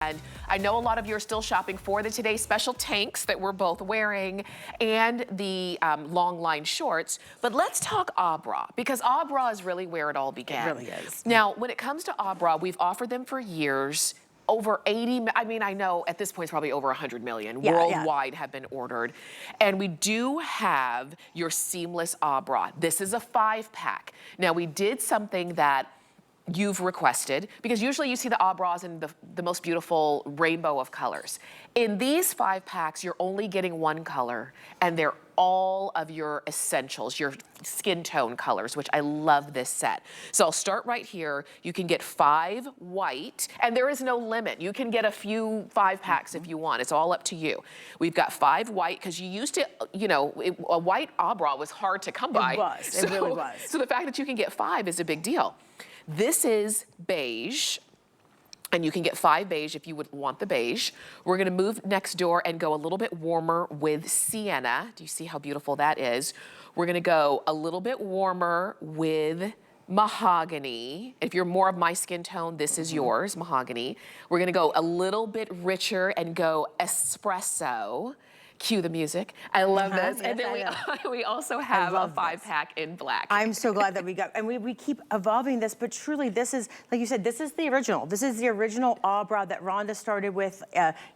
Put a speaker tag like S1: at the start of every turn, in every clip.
S1: And I know a lot of you are still shopping for the Today Special tanks that we're both wearing and the long line shorts, but let's talk Abra, because Abra is really where it all began.
S2: It really is.
S1: Now, when it comes to Abra, we've offered them for years. Over 80, I mean, I know at this point it's probably over 100 million worldwide have been ordered. And we do have your seamless Abra. This is a 5-pack. Now, we did something that you've requested, because usually you see the Abras in the most beautiful rainbow of colors. In these 5-packs, you're only getting one color, and they're all of your essentials, your skin tone colors, which I love this set. So I'll start right here. You can get 5 white, and there is no limit. You can get a few 5-packs if you want. It's all up to you. We've got 5 white, because you used to, you know, a white Abra was hard to come by.
S2: It really was.
S1: So the fact that you can get 5 is a big deal. This is beige, and you can get 5 beige if you would want the beige. We're gonna move next door and go a little bit warmer with sienna. Do you see how beautiful that is? We're gonna go a little bit warmer with mahogany. If you're more of my skin tone, this is yours, mahogany. We're gonna go a little bit richer and go espresso. Cue the music. I love this.
S2: Yes,
S1: and then we also have a 5-pack in black.
S2: I'm so glad that we got, and we keep evolving this, but truly this is, like you said, this is the original. This is the original Abra that Rhonda started with,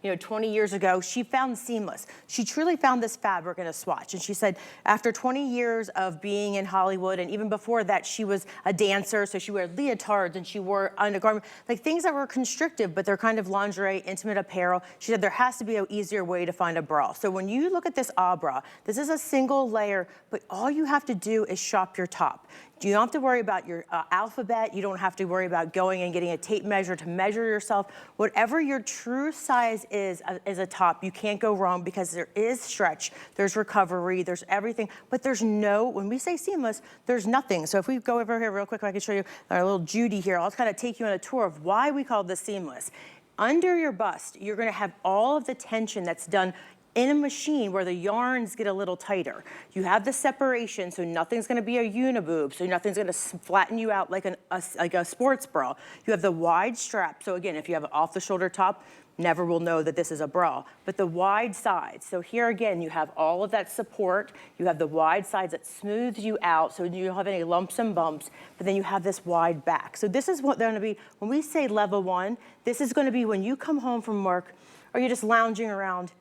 S2: 20 years ago. She found seamless. She truly found this fabric in a swatch. And she said, after 20 years of being in Hollywood, and even before that, she was a dancer, so she wore leotards and she wore undergarment, like things that were constrictive, but they're kind of lingerie, intimate apparel. She said there has to be an easier way to find a bra. So when you look at this Abra, this is a single layer, but all you have to do is shop your top. You don't have to worry about your alphabet. You don't have to worry about going and getting a tape measure to measure yourself. Whatever your true size is a top, you can't go wrong, because there is stretch, there's recovery, there's everything, but there's no, when we say seamless, there's nothing. So if we go over here real quick, I can show you our little Judy here. I'll kind of take you on a tour of why we call this seamless. Under your bust, you're gonna have all of the tension that's done in a machine where the yarns get a little tighter. You have the separation, so nothing's gonna be a uniboob, so nothing's gonna flatten you out like a sports bra. You have the wide strap, so again, if you have an off-the-shoulder top, never will know that this is a bra, but the wide sides. So here again, you have all of that support. You have the wide sides that smooth you out, so you don't have any lumps and bumps, but then you have this wide back. So this is what they're gonna be, when we say level 1, this is gonna be when you come home from work, or you're just lounging around,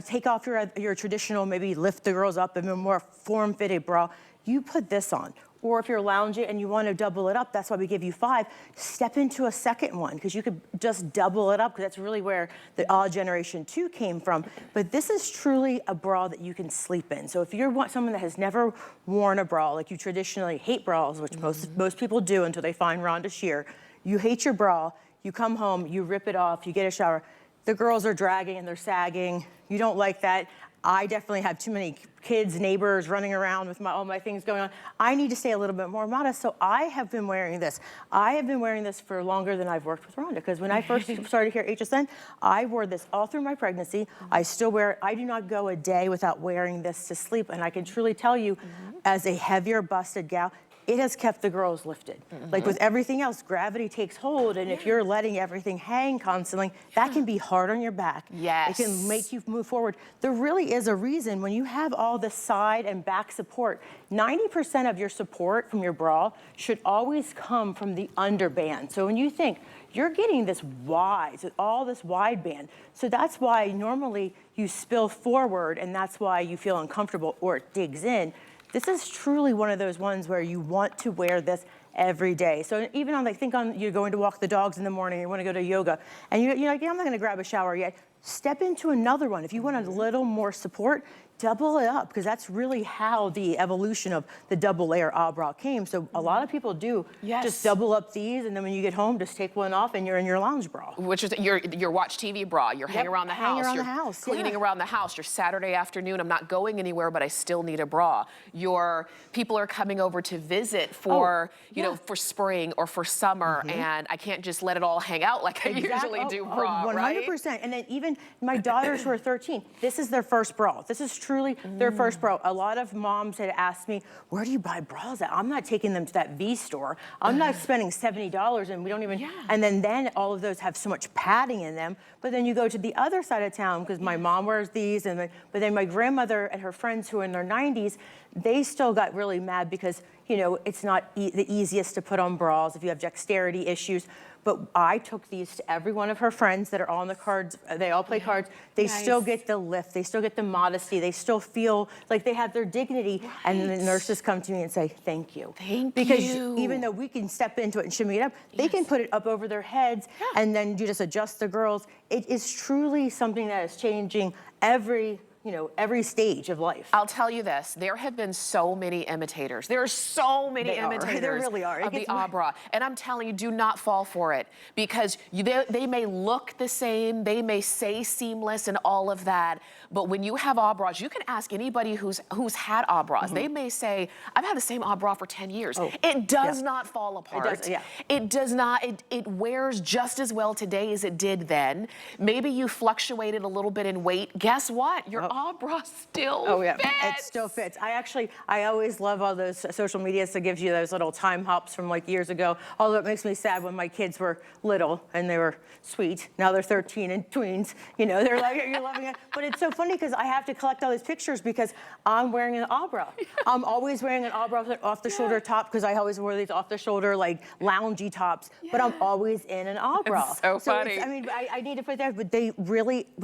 S2: take off your traditional, maybe lift the girls up in a more form-fitted bra, you put this on. Or if you're lounging and you want to double it up, that's why we give you 5, step into a second one, because you could just double it up, because that's really where the Generation 2 came from. But this is truly a bra that you can sleep in. So if you're someone that has never worn a bra, like you traditionally hate bras, which most people do until they find Rhonda Shear, you hate your bra, you come home, you rip it off, you get a shower, the girls are dragging and they're sagging. You don't like that. I definitely have too many kids, neighbors running around with all my things going on. I need to stay a little bit more modest, so I have been wearing this. I have been wearing this for longer than I've worked with Rhonda, because when I first started here at HSN, I wore this all through my pregnancy. I still wear it. I do not go a day without wearing this to sleep, and I can truly tell you, as a heavier busted gal, it has kept the girls lifted. Like with everything else, gravity takes hold, and if you're letting everything hang constantly, that can be hard on your back.
S1: Yes.
S2: It can make you move forward. There really is a reason when you have all the side and back support, 90% of your support from your bra should always come from the underband. So when you think, you're getting this wide, all this wide band. So that's why normally you spill forward, and that's why you feel uncomfortable or it digs in. This is truly one of those ones where you want to wear this every day. So even on, you're going to walk the dogs in the morning, you want to go to yoga, and you're like, yeah, I'm not going to grab a shower yet. Step into another one. If you want a little more support, double it up, because that's really how the evolution of the double layer Abra came. So a lot of people do just double up these, and then when you get home, just take one off and you're in your lounge bra.
S1: Which is your watch TV bra, you're hanging around the house, you're cleaning around the house, your Saturday afternoon, I'm not going anywhere, but I still need a bra. Your people are coming over to visit for, for spring or for summer, and I can't just let it all hang out like I usually do bra,
S2: 100%.
S1: right?
S2: And then even even my daughters who are 13, this is their first bra. This is truly their first bra. A lot of moms had asked me, where do you buy bras at? I'm not taking them to that V store. I'm not spending $70 and we don't even, and then all of those have so much padding in them. But then you go to the other side of town, because my mom wears these, but then my grandmother and her friends who are in their 90s, they still got really mad because, you know, it's not the easiest to put on bras if you have dexterity issues. But I took these to every one of her friends that are all on the cards. They all play cards. They still get the lift. They still get the modesty. They still feel like they have their dignity. And the nurses come to me and say, thank you. Because even though we can step into it and shimmy it up, they can put it up over their heads and then you just adjust the girls. It is truly something that is changing every stage of life.
S1: I'll tell you this, there have been so many imitators. There are so many imitators
S2: there really are.
S1: of the bra. And I'm telling you, do not fall for it, because they may look the same, they may say seamless and all of that, but when you have bras, you can ask anybody who's had bras. They may say, I've had the same bra for 10 years. It does not fall apart. It does not, it wears just as well today as it did then. Maybe you fluctuated a little bit in weight. Guess what? Your bra still fits.
S2: It still fits. I always love all those social medias that gives you those little time hops from like years ago. Although it makes me sad when my kids were little and they were sweet. Now they're 13 and tweens. You know, they're like, you're loving it. But it's so funny because I have to collect all these pictures because I'm wearing an bra. I'm always wearing an bra with an off-the-shoulder top because I always wear these off-the-shoulder like loungy tops. But I'm always in an bra.
S1: It's so funny.
S2: I mean, I need to put that, but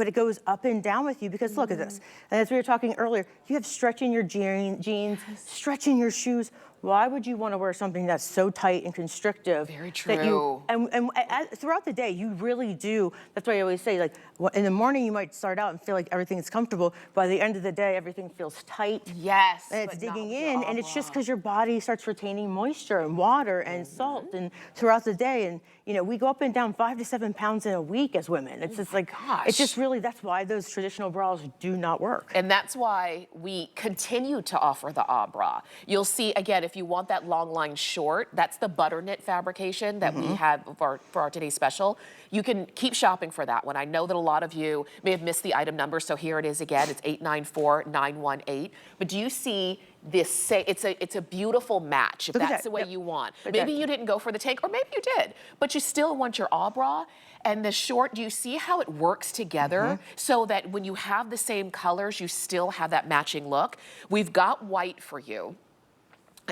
S2: it goes up and down with you because look at this. And as we were talking earlier, you have stretch in your jeans, stretch in your shoes. Why would you want to wear something that's so tight and constrictive?
S1: Very true.
S2: And throughout the day, you really do. That's why I always say, like, in the morning, you might start out and feel like everything's comfortable. By the end of the day, everything feels tight.
S1: Yes.
S2: And it's digging in. And it's just because your body starts retaining moisture and water and salt and throughout the day. And, you know, we go up and down 5 to 7 pounds in a week as women. It's just like, it's just really, that's why those traditional bras do not work.
S1: And that's why we continue to offer the bra. You'll see, again, if you want that long line short, that's the butter knit fabrication that we have for our today's special. You can keep shopping for that one. I know that a lot of you may have missed the item number, so here it is again. It's 894918. But do you see this? It's a beautiful match if that's the way you want. Maybe you didn't go for the tank, or maybe you did, but you still want your bra. And the short, do you see how it works together so that when you have the same colors, you still have that matching look? We've got white for you.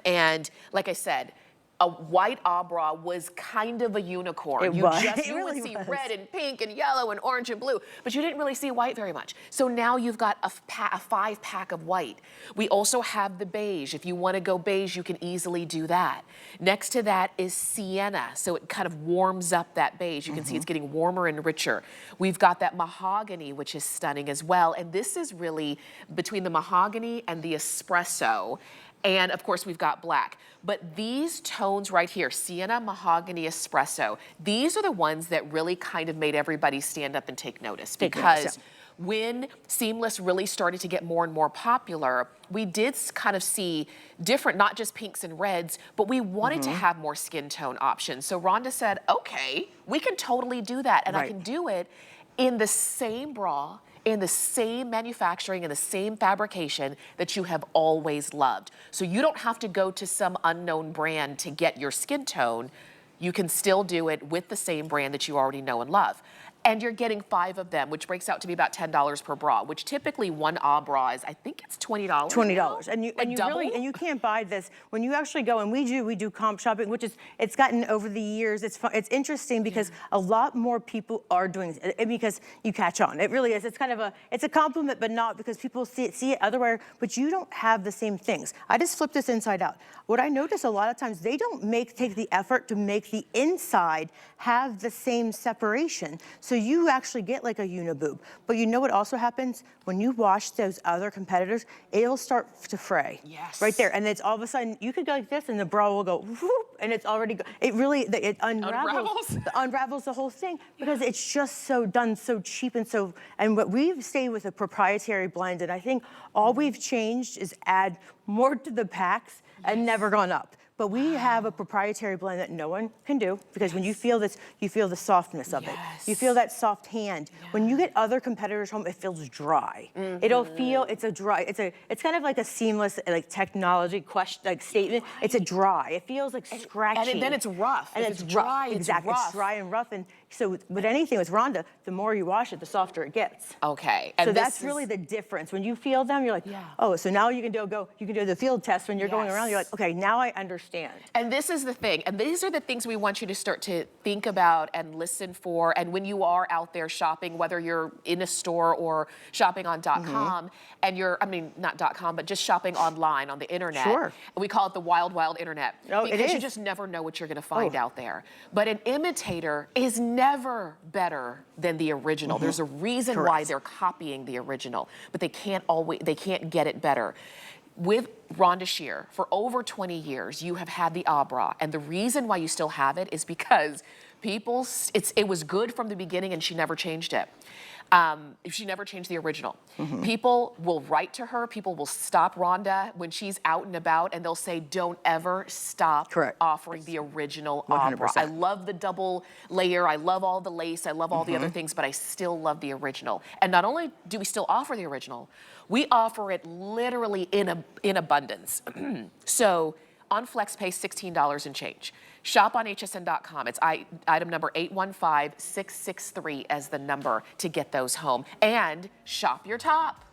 S1: And like I said, a white bra was kind of a unicorn. You would see red and pink and yellow and orange and blue, but you didn't really see white very much. So now you've got a 5-pack of white. We also have the beige. If you want to go beige, you can easily do that. Next to that is sienna, so it kind of warms up that beige. You can see it's getting warmer and richer. We've got that mahogany, which is stunning as well. And this is really between the mahogany and the espresso. And of course, we've got black. But these tones right here, sienna, mahogany, espresso, these are the ones that really kind of made everybody stand up and take notice. Because when seamless really started to get more and more popular, we did kind of see different, not just pinks and reds, but we wanted to have more skin tone options. So Rhonda said, okay, we can totally do that. And I can do it in the same bra, in the same manufacturing, in the same fabrication that you have always loved. So you don't have to go to some unknown brand to get your skin tone. You can still do it with the same brand that you already know and love. And you're getting 5 of them, which breaks out to be about $10 per bra, which typically one bra is, I think it's $20.
S2: $20. And you can't buy this. When you actually go, and we do comp shopping, which is, it's gotten over the years, it's interesting because a lot more people are doing it because you catch on. It really is. It's kind of it's a compliment, but not because people see it otherwhere, but you don't have the same things. I just flipped this inside out. What I notice a lot of times, they don't take the effort to make the inside have the same separation. So you actually get like a uniboob. But you know what also happens? When you wash those other competitors, it'll start to fray.
S1: Yes.
S2: Right there. And it's all of a sudden, you could go like this and the bra will go whoop, and it's already, it unravels the whole thing because it's just so done so cheap and what we've stayed with a proprietary blend, and I think all we've changed is add more to the packs and never gone up. But we have a proprietary blend that no one can do, because when you feel this, you feel the softness of it. You feel that soft hand. When you get other competitors home, it feels dry. It'll feel, it's kind of like a seamless, like technology question, like statement. It's a dry. It feels like scratchy.
S1: And then it's rough.
S2: And
S1: if
S2: it's
S1: dry,
S2: rough. Exactly.
S1: it's rough.
S2: It's dry and rough. And so with anything with Rhonda, the more you wash it, the softer it gets.
S1: Okay.
S2: And so that's really the difference. When you feel them, you're like, oh, so now you can do the field test when you're going around. You're like, okay, now I understand.
S1: And this is the thing, and these are the things we want you to start to think about and listen for. And when you are out there shopping, whether you're in a store or shopping on .com, and you're, I mean, not .com, but just shopping online on the internet.
S2: Sure.
S1: We call it the wild, wild internet.
S2: Oh,
S1: because you just never know what you're going to find out there. But an imitator is never better than the original. There's a reason why they're copying the original, but they can't get it better. With Rhonda Shear, for over 20 years, you have had the Abra, and the reason why you still have it is because it was good from the beginning, and she never changed it. She never changed the original. People will write to her, people will stop Rhonda when she's out and about, and they'll say, don't ever stop offering the original Abra. I love the double layer, I love all the lace, I love all the other things, but I still love the original. And not only do we still offer the original, we offer it literally in abundance. So on FlexPay, $16 and change. Shop on hsn.com. It's item number 815663 as the number to get those home. And shop your top.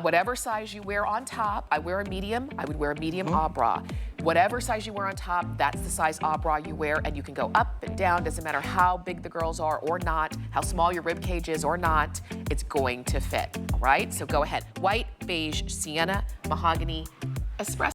S1: Whatever size you wear on top, I wear a medium, I would wear a medium Abra. Whatever size you wear on top, that's the size Abra you wear, and you can go up and down, doesn't matter how big the girls are or not, how small your rib cage is or not, it's going to fit, all right? So go ahead. White, beige, sienna, mahogany, espresso.